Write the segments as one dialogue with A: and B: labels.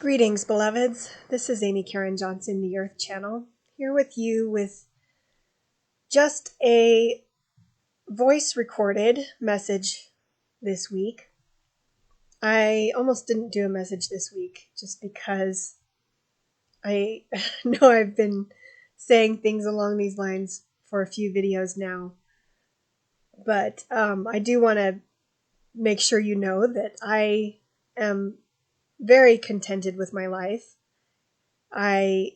A: Greetings, beloveds. This is Amy Karen Johnson, the Earth Channel, here with you with just a voice recorded message this week. I almost didn't do a message this week just because I know I've been saying things along these lines for a few videos now. But I do want to make sure you know that I am very contented with my life. I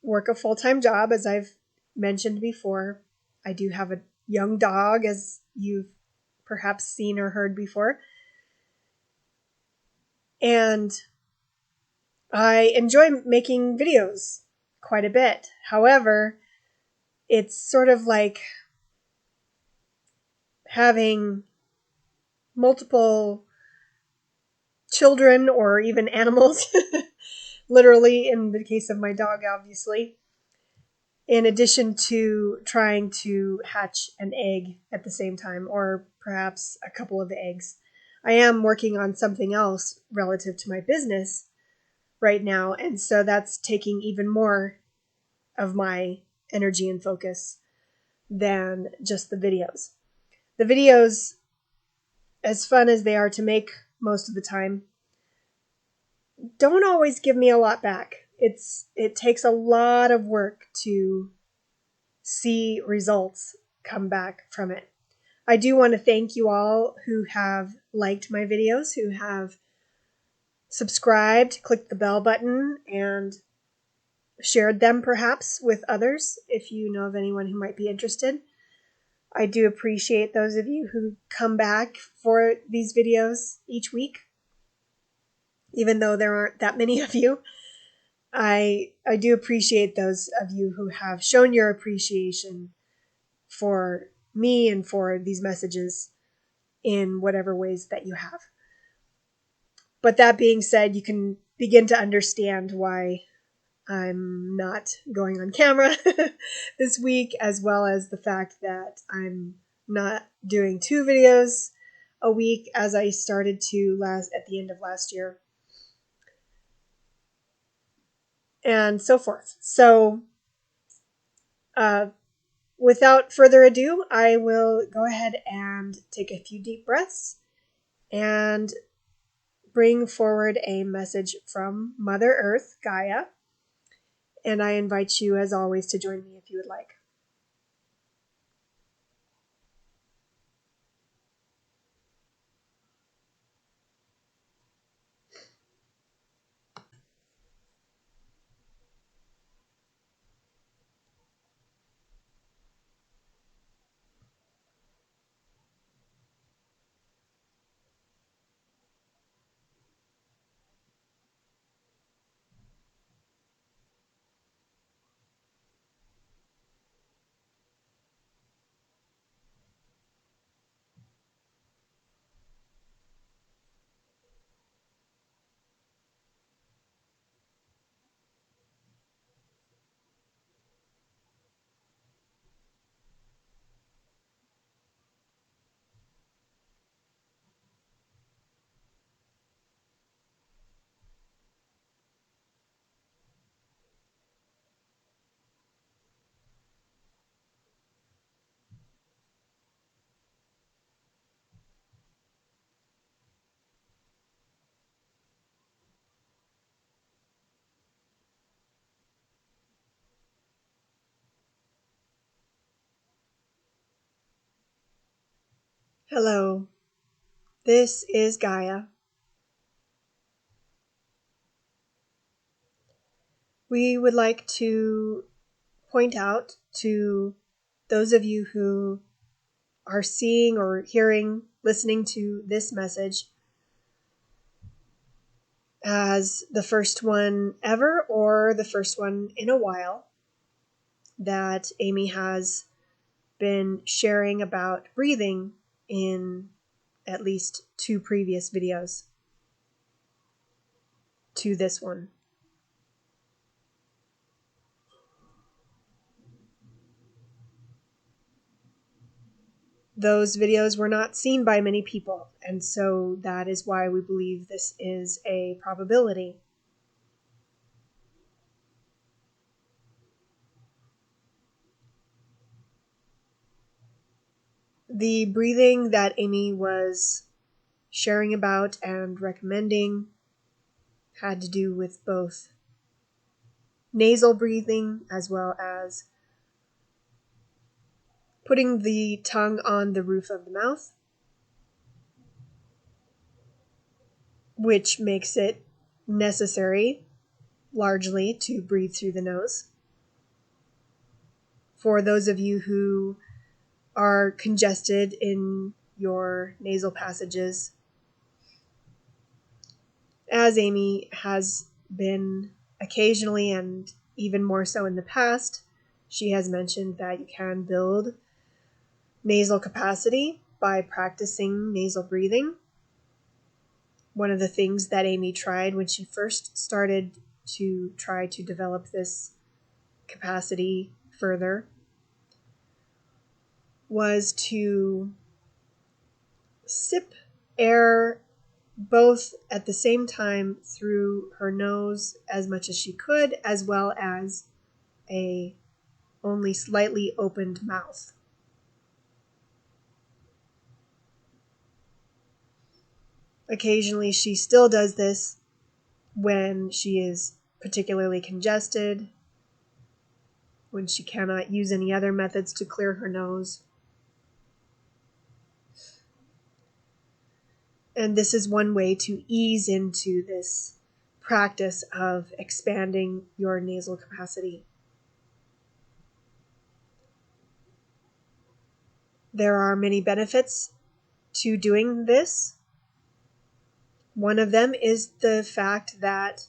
A: work a full-time job, as I've mentioned before. I do have a young dog, as you've perhaps seen or heard before. And I enjoy making videos quite a bit. However, it's sort of like having multiple children or even animals, literally in the case of my dog, obviously, in addition to trying to hatch an egg at the same time, or perhaps a couple of eggs. I am working on something else relative to my business right now, and so that's taking even more of my energy and focus than just the videos. The videos, as fun as they are to make most of the time, don't always give me a lot back. It takes a lot of work to see results come back from it. I do want to thank you all who have liked my videos, who have subscribed, clicked the bell button, and shared them perhaps with others if you know of anyone who might be interested. I do appreciate those of you who come back for these videos each week, even though there aren't that many of you. I do appreciate those of you who have shown your appreciation for me and for these messages in whatever ways that you have. But that being said, you can begin to understand why I'm not going on camera this week, as well as the fact that I'm not doing 2 videos a week as I started to at the end of last year, and so forth. So without further ado, I will go ahead and take a few deep breaths and bring forward a message from Mother Earth, Gaia, and I invite you, as always, to join me if you would like. Hello, this is Gaia. We would like to point out to those of you who are seeing or hearing, listening to this message as the first one ever or the first one in a while, that Amy has been sharing about breathing in at least 2 previous videos to this one. Those videos were not seen by many people, and so that is why we believe this is a probability. The breathing that Amy was sharing about and recommending had to do with both nasal breathing as well as putting the tongue on the roof of the mouth, which makes it necessary largely to breathe through the nose. For those of you who are congested in your nasal passages, as Amy has been occasionally and even more so in the past, she has mentioned that you can build nasal capacity by practicing nasal breathing. One of the things that Amy tried when she first started to try to develop this capacity further was to sip air both at the same time through her nose as much as she could, as well as a only slightly opened mouth. Occasionally she still does this when she is particularly congested, when she cannot use any other methods to clear her nose. And this is one way to ease into this practice of expanding your nasal capacity. There are many benefits to doing this. One of them is the fact that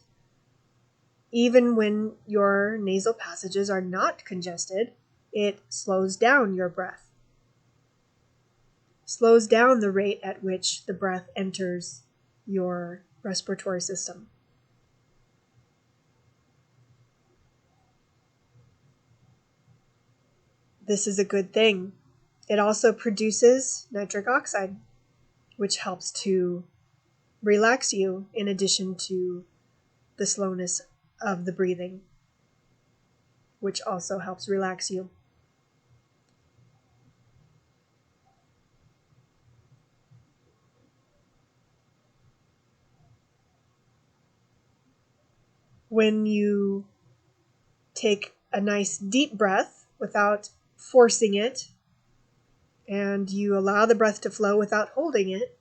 A: even when your nasal passages are not congested, it slows down your breath. Slows down the rate at which the breath enters your respiratory system. This is a good thing. It also produces nitric oxide, which helps to relax you in addition to the slowness of the breathing, which also helps relax you. When you take a nice deep breath without forcing it, and you allow the breath to flow without holding it,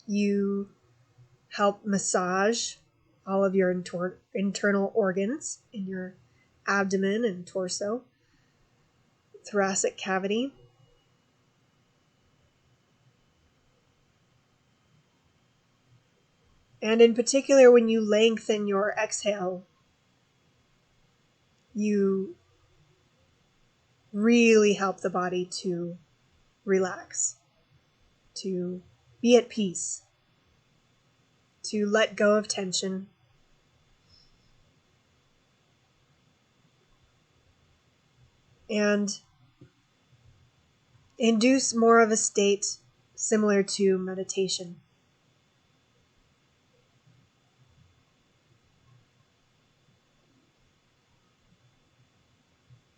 A: you help massage all of your internal organs in your abdomen and torso, thoracic cavity. And in particular, when you lengthen your exhale, you really help the body to relax, to be at peace, to let go of tension. And induce more of a state similar to meditation.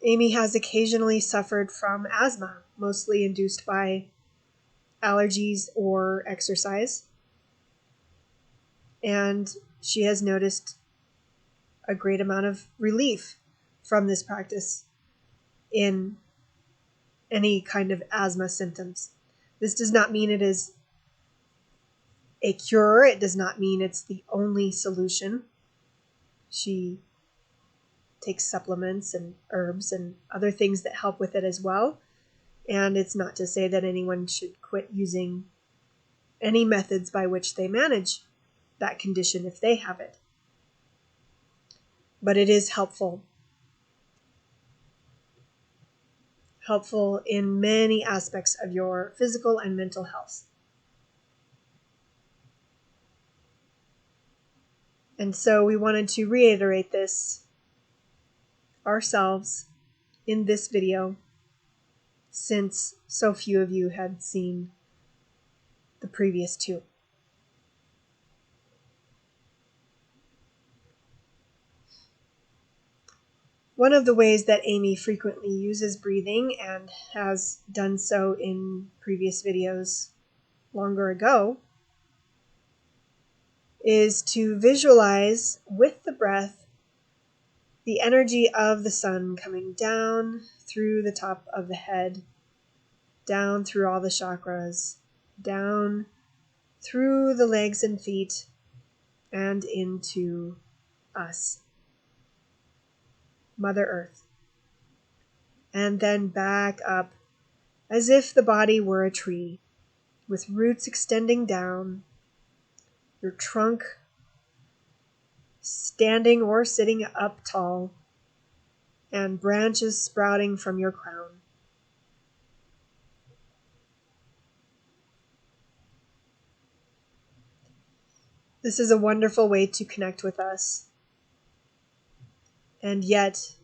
A: Amy has occasionally suffered from asthma, mostly induced by allergies or exercise. And she has noticed a great amount of relief from this practice in any kind of asthma symptoms. This does not mean it is a cure. It does not mean it's the only solution. She takes supplements and herbs and other things that help with it as well. And it's not to say that anyone should quit using any methods by which they manage that condition if they have it. But it is helpful. Helpful in many aspects of your physical and mental health. And so we wanted to reiterate this ourselves in this video, since so few of you had seen the previous two. One of the ways that Amy frequently uses breathing, and has done so in previous videos longer ago, is to visualize with the breath the energy of the sun coming down through the top of the head, down through all the chakras, down through the legs and feet, and into us, Mother Earth. And then back up as if the body were a tree, with roots extending down, your trunk standing or sitting up tall, and branches sprouting from your crown. This is a wonderful way to connect with us. And yet,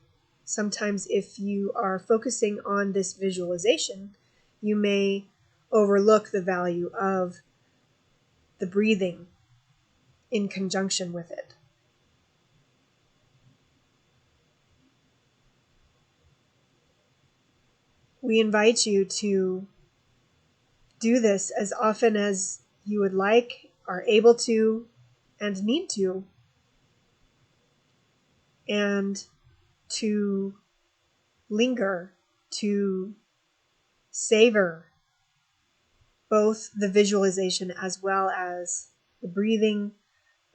A: sometimes if you are focusing on this visualization, you may overlook the value of the breathing in conjunction with it. We invite you to do this as often as you would like, are able to, and need to, and to linger, to savor both the visualization as well as the breathing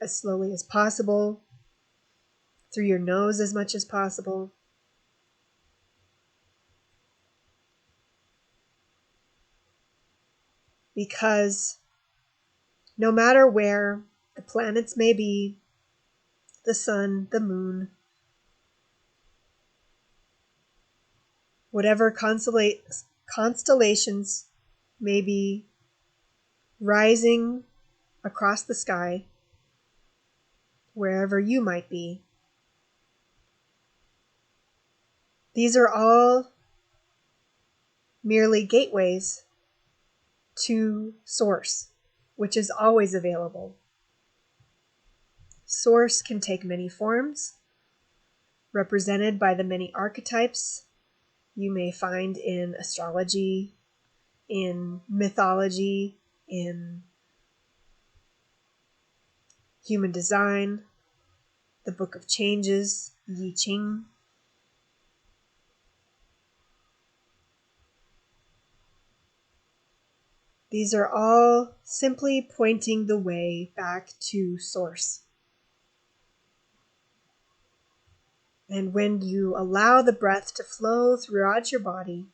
A: as slowly as possible, through your nose as much as possible. Because no matter where the planets may be, the sun, the moon, whatever constellations may be rising across the sky, wherever you might be, these are all merely gateways to Source, which is always available. Source can take many forms, represented by the many archetypes you may find in astrology, in mythology, in human design, the Book of Changes, I Ching. These are all simply pointing the way back to Source. And when you allow the breath to flow throughout your body,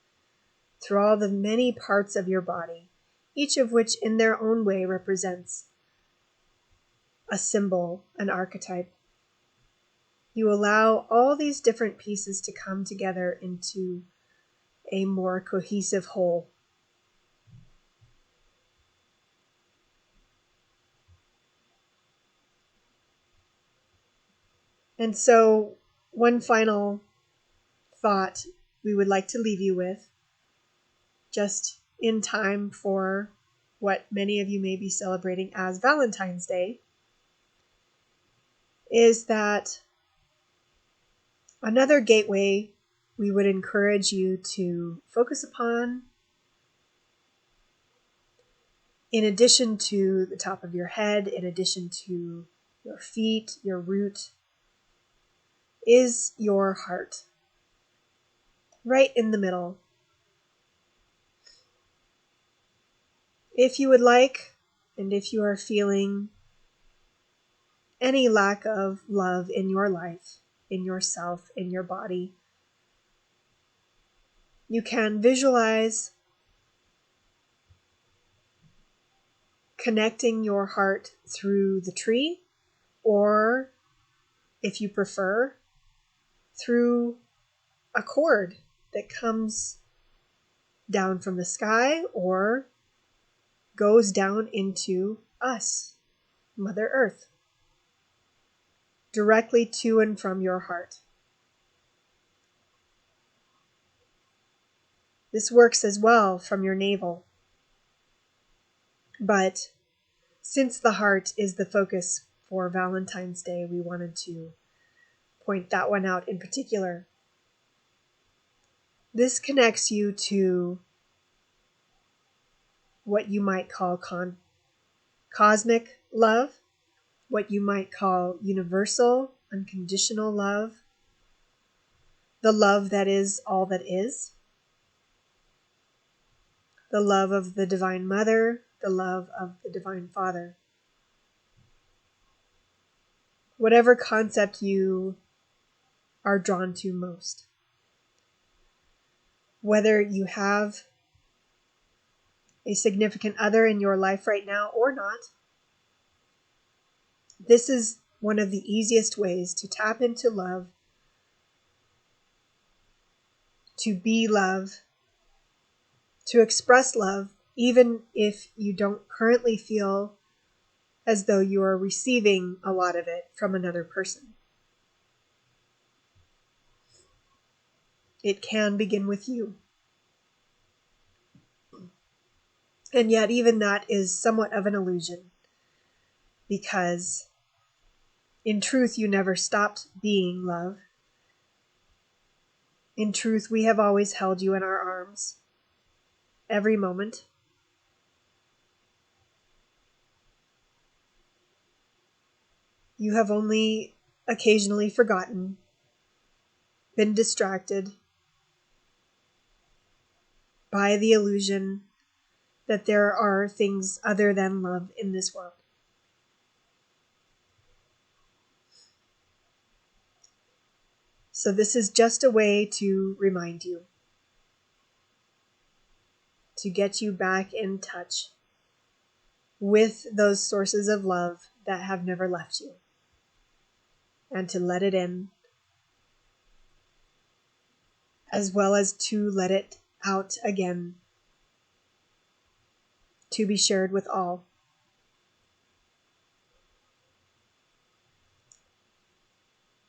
A: through all the many parts of your body, each of which in their own way represents a symbol, an archetype, you allow all these different pieces to come together into a more cohesive whole. And so, one final thought we would like to leave you with, just in time for what many of you may be celebrating as Valentine's Day, is that another gateway we would encourage you to focus upon, in addition to the top of your head, in addition to your feet, your root, is your heart. Right in the middle. If you would like, and if you are feeling any lack of love in your life, in yourself, in your body, you can visualize connecting your heart through the tree, or if you prefer, through a cord that comes down from the sky or goes down into us, Mother Earth, directly to and from your heart. This works as well from your navel. But since the heart is the focus for Valentine's Day, we wanted to point that one out in particular. This connects you to what you might call cosmic love, what you might call universal, unconditional love, the love that is all that is, the love of the Divine Mother, the love of the Divine Father. Whatever concept you are drawn to most. Whether you have a significant other in your life right now or not, this is one of the easiest ways to tap into love, to be love, to express love, even if you don't currently feel as though you are receiving a lot of it from another person. It can begin with you. And yet, even that is somewhat of an illusion, because in truth, you never stopped being love. In truth, we have always held you in our arms, every moment. You have only occasionally forgotten, been distracted by the illusion that there are things other than love in this world. So this is just a way to remind you, to get you back in touch with those sources of love that have never left you, and to let it in, as well as to let it out again, to be shared with all.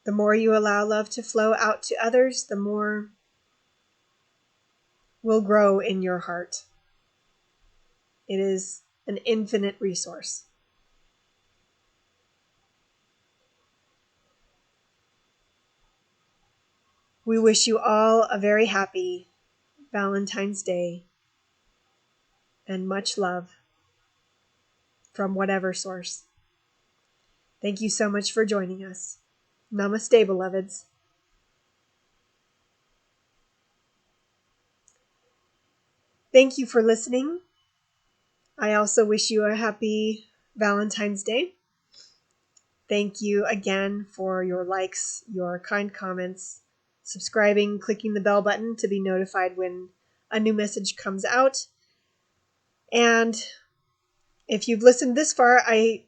A: The more you allow love to flow out to others, the more will grow in your heart. It is an infinite resource. We wish you all a very happy Valentine's Day and much love from whatever source. Thank you so much for joining us. Namaste, beloveds. Thank you for listening. I also wish you a happy Valentine's Day. Thank you again for your likes, your kind comments, subscribing, clicking the bell button to be notified when a new message comes out. And if you've listened this far, I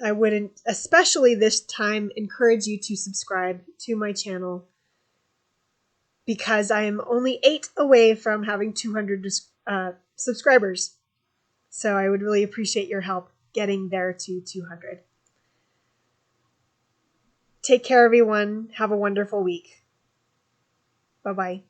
A: would, especially this time, encourage you to subscribe to my channel, because I am only 8 away from having 200 subscribers. So I would really appreciate your help getting there to 200. Take care, everyone. Have a wonderful week. Bye-bye.